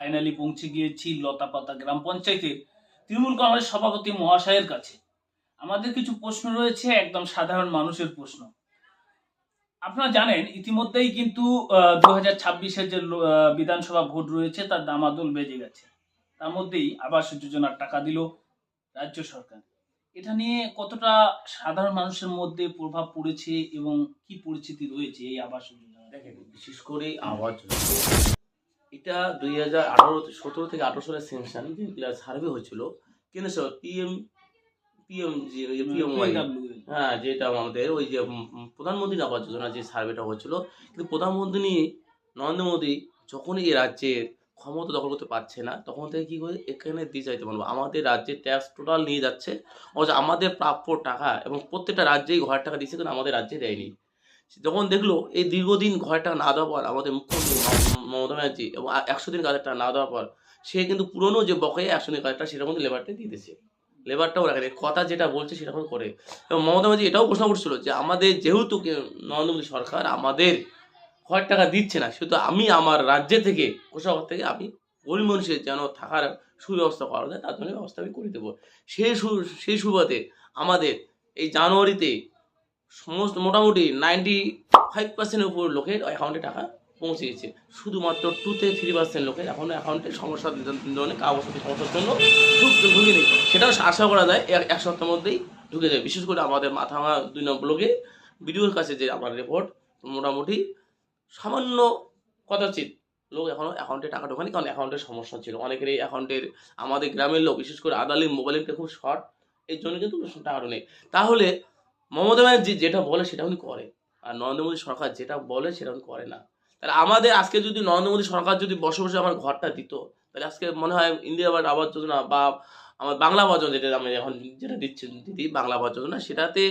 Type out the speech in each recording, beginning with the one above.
Finally পৌঁছে গিয়েছি লতাপাতা গ্রাম পঞ্চায়েতের তৃণমূল কংগ্রেস সভাপতি মহাশয়ের কাছে। আমাদের কিছু প্রশ্ন রয়েছে, একদম সাধারণ মানুষের প্রশ্ন। আপনারা জানেন ইতিমধ্যেই কিন্তু 2026-এর যে বিধানসভা ভোট রয়েছে তার দামাদল বেজে গেছে। তার মধ্যেই আবাস যোজনার টাকা দিল রাজ্য সরকার। এটা নিয়ে কতটা সাধারণ মানুষের মধ্যে প্রভাব পড়েছে এবং কি পরিস্থিতি রয়েছে এই আবাস যোজনা? দেখেন, বিশেষ করে আওয়াজ এটা 2017 থেকে 18 সালের সেনশন যে সার্ভে হয়েছিল কেন স্যার পিএমওয়াই, হ্যাঁ, যেটা আমাদের ওই যে প্রধানমন্ত্রী আবাস যোজনা যে সার্ভেটা হয়েছিল, কিন্তু প্রধানমন্ত্রী নরেন্দ্র মোদী যখন এই রাজ্যের ক্ষমতা দখল করতে পারছে না, তখন থেকে কি করে এখানে দিয়ে যাইতে পারবো, আমাদের রাজ্যের ট্যাক্স টোটাল নিয়ে যাচ্ছে। অথচ আমাদের প্রাপ্য টাকা এবং প্রত্যেকটা রাজ্যেই ঘরের টাকা দিচ্ছে, কিন্তু আমাদের রাজ্যে দেয়নি। যখন দেখলো এই দীর্ঘদিন ঘরের টাকা না দেওয়ার পর, আমাদের মুখ্যমন্ত্রী মমতা ব্যানার্জি এবং 100 দিন কাজের টাকা না দেওয়ার পর, সে কিন্তু পুরনো যে বকেয়া 100 দিন কাজের টাকা সেটা কিন্তু লেবারটা দিয়ে দিচ্ছে। লেবারটাও রাখে কথা যেটা বলছে সেটা করে। এবং মমতা ব্যানার্জি এটাও ঘোষণা করছিল যে আমাদের যেহেতু নরেন্দ্র মোদী সরকার আমাদের ঘরের টাকা দিচ্ছে না, সেহেতু আমি আমার রাজ্য থেকে কোষাগার থেকে আমি গরিব মানুষের যেন থাকার সুব্যবস্থা করা যায় তার জন্য ব্যবস্থা আমি করে দেবো। সেই সুবাদে আমাদের এই জানুয়ারিতে সমস্ত মোটামুটি 95% উপর লোকের অ্যাকাউন্টে টাকা পৌঁছে গেছে। শুধুমাত্র 2-3% লোকের এখনও অ্যাকাউন্টে সমস্যার ধরনের কাগজপত্র সমস্যার জন্য ঢুকে নেই। সেটাও আশা করা যায় এক সপ্তাহের মধ্যেই ঢুকে যায়। বিশেষ করে আমাদের মাথাভাঙা 2 নম্বর ব্লকে বিডিওর কাছে যে আমার রিপোর্ট, মোটামুটি সামান্য কদাচিৎ লোক এখনও অ্যাকাউন্টে টাকা ঢোকানি, কারণ অ্যাকাউন্টের সমস্যা ছিল অনেকের। এই অ্যাকাউন্টের আমাদের গ্রামের লোক, বিশেষ করে আদালির মোবাইলটা খুব শর্ট, এর জন্য কিন্তু টাকাটা নেই। তাহলে মমতা ব্যানার্জি যেটা বলে সেটা উনি করে, আর নরেন্দ্র মোদী সরকার যেটা বলে সেটা উনি করে না। তাহলে আমাদের আজকে যদি নরেন্দ্র মোদী সরকার যদি বসে বসে আমার ঘরটা দিত, তাহলে আজকে মনে হয় ইন্দিরা আবাস যোজনা বা আমার বাংলা আবাস যোজনা, যেটা আমি এখন যেটা দিচ্ছেন দিদি বাংলা আবাস যোজনা, সেটাতে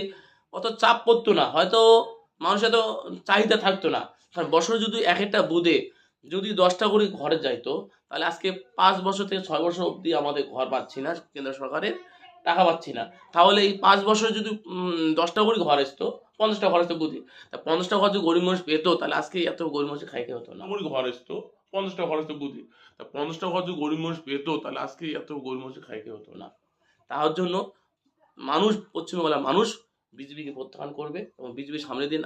অত চাপ পড়তো না, হয়তো মানুষের এত চাহিদা থাকতো না। কারণ বছরে যদি এক একটা বুধে যদি 10টা করে ঘরে যাইতো, তাহলে আজকে 5 বছর থেকে 6 বছর অবধি আমাদের ঘর পাচ্ছি না, কেন্দ্র সরকারের টাকা পাচ্ছি না। তাহলে এই 5 বছরে যদি 10টা করে ঘর আসতো, 50টা ঘর আসতো বুঝি, তা 50টা ঘর যদি গরিব মানুষ পেতো, তাহলে আজকে এত গরিব মানুষের খাইতে হতো না। ঘর আসতো 50টা ঘর আসতো বুঝি, তা 50টা ঘর যদি গরিব মানুষ পেতো, তাহলে আজকে এত গরিব মানুষের খাইতে হতো না। তার জন্য মানুষ, পশ্চিমবাংলার মানুষ বিজেপিকে প্রত্যাখ্যান করবে এবং বিজেপির সামনের দিন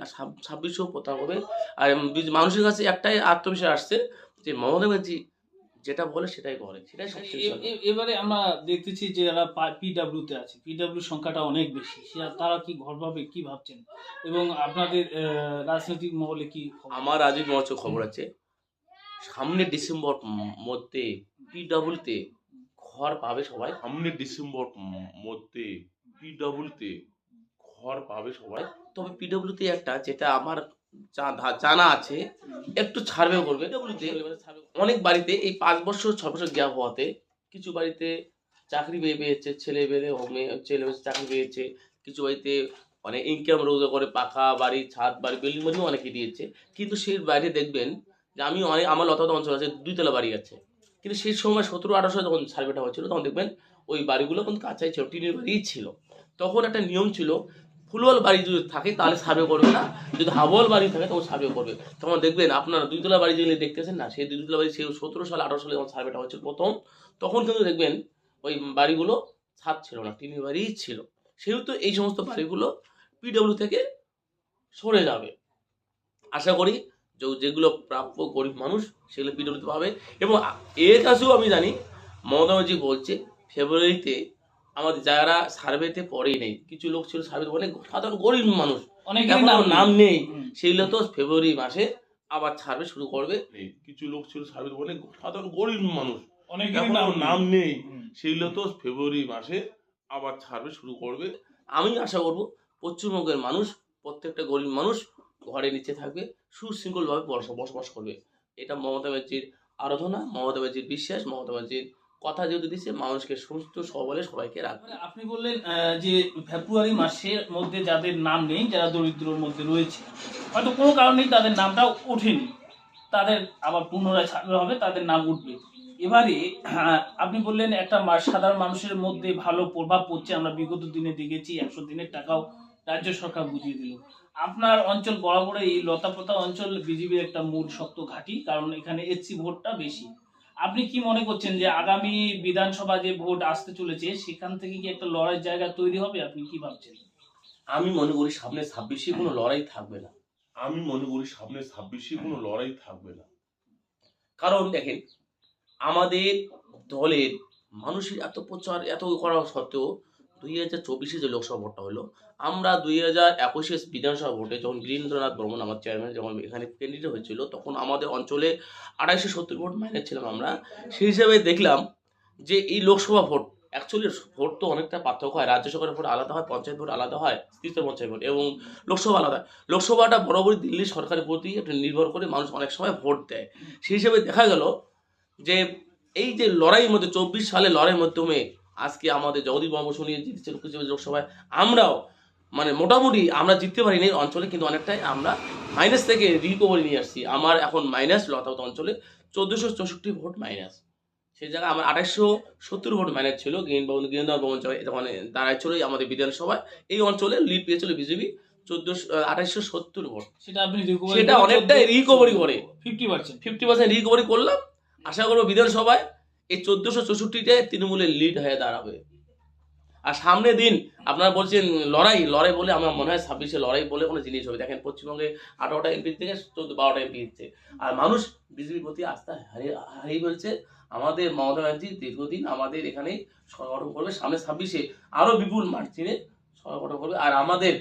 26-ও প্রত্যাখ্যান করবে। আর মানুষের কাছে একটাই আত্মবিশ্বাস আসছে যে মমতা ব্যানার্জি যেটা বলে সেটাই করে, সেটাই সবচেয়ে। এবারে আমরা দেখতেছি যে যারা পিডাব্লিউ তে আছে, পিডাব্লিউ সংখ্যাটা অনেক বেশি, তারা কি ঘর পাবে কি ভাবছেন? এবং আপনাদের রাজনৈতিক মহলে কি আমার রাজনৈতিক মঞ্চ খবর আছে, সামনে ডিসেম্বর মধ্যে পিডাব্লিউতে ঘর পাবে সবাই। সামনে ডিসেম্বর মধ্যে পিডাব্লিউতে ঘর পাবে সবাই। তবে পিডাব্লিউতে একটা যেটা আমার জানা আছে, একটু ছাড়বে করবে পিডাব্লিউতে। অনেক বাড়িতে এই 5 বছর 6 বছর গ্যাপ হওয়াতে কিছু বাড়িতে চাকরি পেয়েছে, ছেলে চাকরি পেয়েছে, কিছু বাড়িতে মানে ইনকাম রোজগার করে পাকা বাড়ি, ছাদ বাড়ি, বিল্ডিং বাড়িও অনেকে দিয়েছে। কিন্তু সেই বাইরে দেখবেন যে আমি আমার লতাপাতা অঞ্চল আছে 2 তলা বাড়ি আছে, কিন্তু সেই সময় 17-18 সালে যখন সার্ভেটা হয়েছিল তখন দেখবেন ওই বাড়িগুলো কিন্তু কাঁচাই ছিল, টিনের বাড়িই ছিল। তখন একটা নিয়ম ছিল, ফুলওয়াল বাড়ি যদি থাকে তাহলে সার্ভে করবে না, যদি হাওয়াল বাড়ি থাকে তখন সার্ভে করবে। তখন দেখবেন আপনারা 2 তলা বাড়ি যেগুলো দেখতেছেন না, সেই 2 তলা বাড়ি সেই 17 সালে 18 সালে যখন সার্ভেটা হয়েছিল প্রথম, তখন কিন্তু দেখবেন ওই বাড়িগুলো ছাদ ছিল না, টিনের বাড়িই ছিল। সেহেতু এই সমস্ত বাড়িগুলো পিডব্লিউ থেকে সরে যাবে। আশা করি যেগুলো প্রাপ্য গরিব মানুষ সেগুলো পিডব্লিউতে পাবে। এবং এর কাছেও আমি জানি মমতা ব্যানার্জি বলছে ফেব্রুয়ারিতে আমাদের যারা সার্ভেতে পড়েই নেই, কিছু লোক ছিল সার্ভেতে অনেক সাধারণ গরিব মানুষ, অনেকের নাম নেই, সেইগুলো তো ফেব্রুয়ারি মাসে আবার সার্ভে শুরু করবে। কিছু লোক ছিল সার্ভেতে অনেক সাধারণ গরিব মানুষ, অনেকের নাম নেই, সেইগুলো তো ফেব্রুয়ারি মাসে আবার সার্ভে শুরু করবে। আমি আশা করব পশ্চিমবঙ্গের মানুষ, প্রত্যেকটা গরিব মানুষ ঘরে নিচে থাকবে, সুশৃঙ্খলভাবে বসবাস করবে। এটা মমতা ব্যানার্জির আরাধনা, মমতা ব্যানার্জির বিশ্বাস, মমতা ব্যানার্জির কথা যেহেতু দিচ্ছে মানুষকে সুস্থ সবলে সবাইকে রাখবে। আপনি বললেন যে ফেব্রুয়ারি মাসের মধ্যে যাদের নাম নেই, যারা দরিদ্রর মধ্যে রয়েছে, হয়তো কোনো কারণেই তাদের নামটাও ওঠেনি, তাদের আবার পুনরায় ছাড়বে হবে, তাদের নাম উঠবে। এবারে আপনি বললেন একটা সাধারণ মানুষের মধ্যে ভালো প্রভাব পড়ছে, আমরা বিগত দিনে দেখেছি 100 দিনের টাকাও রাজ্য সরকার বুঝিয়ে দিল। আপনার অঞ্চল বরাবর এই লতাপাতা অঞ্চল বিজেপির একটা মূল শক্ত ঘাঁটি, কারণ এখানে এসসি ভোটটা বেশি। আপনি কি মনে করছেন যে আগামী বিধানসভা যে ভোট আসতে চলেছে সেখান থেকে কি একটা লড়াইয়ের জায়গা তৈরি হবে, আপনি কি ভাবছেন? আমি মনে করি সামনে 26-এ কোনো লড়াই থাকবে না। আমি মনে করি সামনে 26-এ কোনো লড়াই থাকবে না। কারণ দেখেন, আমাদের দলের মানুষের এত প্রচার এত করা সত্ত্বেও 2024-এ যে লোকসভা ভোটটা হলো, আমরা 2021-এ বিধানসভা ভোটে যখন গিরীন্দ্রনাথ বর্মন আমার চেয়ারম্যান যখন এখানে ক্যান্ডিডেট হয়েছিল, তখন আমাদের অঞ্চলে 270 ভোট মাইনাস ছিলাম আমরা। সেই হিসাবে দেখলাম যে এই লোকসভা ভোট অ্যাকচুয়ালি ভোট তো অনেকটা পার্থক্য হয়। রাজ্য সরকারের ভোট আলাদা হয়, পঞ্চায়েত ভোট আলাদা হয়, তৃতীয় পঞ্চায়েত ভোট এবং লোকসভা আলাদা। লোকসভাটা বরাবরই দিল্লি সরকারের প্রতি একটা নির্ভর করে মানুষ অনেক সময় ভোট দেয়। সেই হিসেবে দেখা গেল যে এই যে লড়াইয়ের মধ্যে 24 সালে লড়াইয়ের মাধ্যমে আজকে আমাদের জগদীপ বর্মন নিয়ে জিতেছে লোকসভায়, আমরাও মানে মোটামুটি আমরা জিততে পারিনি অঞ্চলে, কিন্তু অনেকটাই আমরা মাইনাস থেকে রিকভারি নিয়ে আসছি। আমার এখন মাইনাস লতাবত অঞ্চলে 1464 ভোট মাইনাস। সেই জায়গায় আমার 2870 ভোট মাইনাস ছিল। গিরীন্দ্রনাথ বর্মন তখন দাঁড়াচ্ছিল আমাদের বিধানসভায়। এই অঞ্চলে লিড পেয়েছিল বিজেপি 2870 ভোট। সেটা আপনি recovery সেটা করে অনেকটাই রিকভারি করে 50%। 50% রিকভারি করলাম। আশা করবো বিধানসভায় এই 1464-টায় তৃণমূলের লিড হয়ে দাঁড়াবে। আর সামনে দিন আপনারা বলছেন লড়াই লড়াই বলে আমার মনে হয় 26-এ লড়াই বলে কোনো জিনিস হবে। দেখেন পশ্চিমবঙ্গে 18টা এমপি থেকে 12টা এমপি দিচ্ছে, আর মানুষ বিজেপির প্রতি আস্থা হারিয়ে ফেলছে। আমাদের মমতা ব্যানার্জি দীর্ঘদিন আমাদের এখানে সংগঠন করবে, সামনে 26-এ আরো বিপুল মার্জিনে সংগঠন করবে। আর আমাদের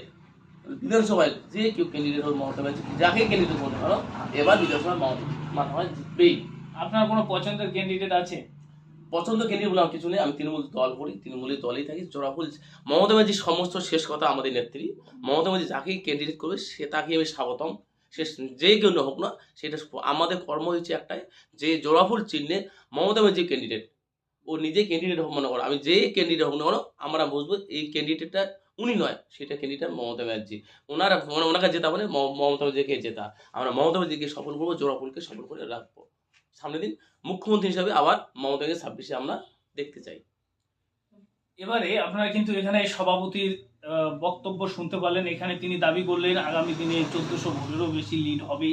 বিধানসভায় যে কেউ ক্যান্ডিডেট হবে, মমতা ব্যানার্জি যাকে ক্যান্ডিডেট করতে পারো, এবার বিধানসভায় মমতা হয় জিতবেই। আপনার কোনো পছন্দের ক্যান্ডিডেট আছে? পছন্দ ক্যান্ডিডেট বলে আমার কিছু নেই। আমি তৃণমূল দল করি, তৃণমূলের দলেই থাকি। জোড়াফুল মমতা ব্যানার্জির সমস্ত শেষ কথা আমাদের নেত্রী মমতা ব্যানার্জি যাকেই ক্যান্ডিডেট করবে সে তাকে আমি স্বাগতম। সে যে কেউ হোক না, সেটা আমাদের কর্ম হচ্ছে একটাই, যে জোড়াফুল চিহ্নে মমতা ব্যানার্জি ক্যান্ডিডেট, ও নিজে ক্যান্ডিডেট হোক মনে করো, আমি যে ক্যান্ডিডেট হোক না কেন আমরা বুঝবো এই ক্যান্ডিডেটটা উনি নয়, সেটা ক্যান্ডিডেট মমতা ব্যানার্জি। ওনাকে জেতা মানে মমতা ব্যানার্জিকে জেতা। আমরা মমতা ব্যানার্জিকে সফল করবো, জোড়াফুলকে সফল করে রাখবো। সামনের দিন মুখ্যমন্ত্রী হিসাবে আবার মমতাকে 26-এ আমরা দেখতে চাই। এবারে আপনারা কিন্তু এখানে সভাপতির বক্তব্য শুনতে পারলেন। এখানে তিনি দাবি করলেন আগামী দিনে 1400 ভোটেরও বেশি লিড হবে।